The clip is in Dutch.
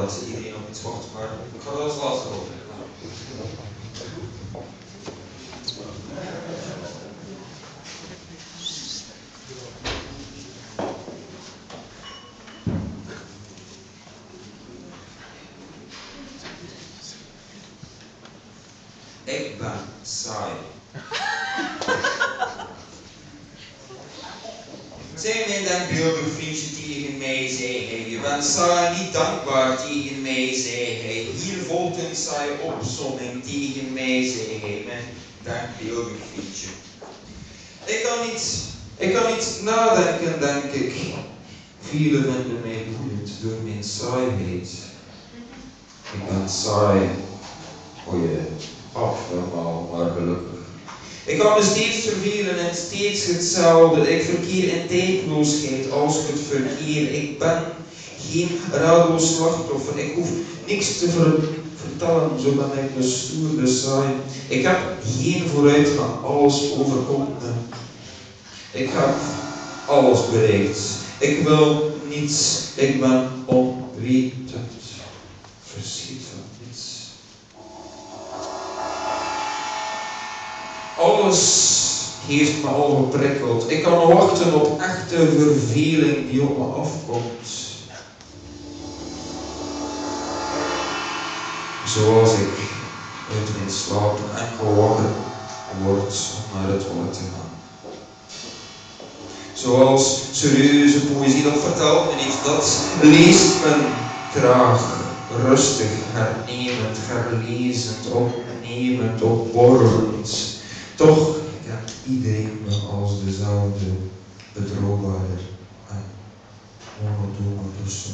dat iedereen op iets wacht, maar ik ga dat als laatste over. Ik ben saai. Zei mijn denkbeeldig vriendje tegen mij, zei hij. Je bent saai, niet dankbaar tegen mij, zei hij. Hier volgt een saaie opsomming tegen mij, zei hij. Mijn denkbeeldig vriendje. Ik kan niet nadenken, denk ik. Velen vinden mij boeiend door mijn saaiheid. Ik ben saai. O je, abnormaal, maar gelukkig. Ik kan me steeds vervelen en steeds hetzelfde. Ik verkeer in tijdloosheid als het verkeer. Ik ben geen radeloos slachtoffer. Ik hoef niks te vertellen, zo ben ik de stoer, de saai. Ik heb geen vooruitgang, alles overkomt me. Ik heb alles bereikt. Ik wil niets, ik ben onwetend. Verschiet van niets. Alles heeft me al geprikkeld. Ik kan wachten op echte verveling die op me afkomt. Zoals ik uit mijn slaap enkel wakker word om naar het toilet te gaan. Zoals serieuze poëzie dat vertelt me iets, dat leest men traag, rustig, hernemend, herlezend, opnemend, opborrelend. Toch kent iedereen me als dezelfde betrouwbare en monotone persoon.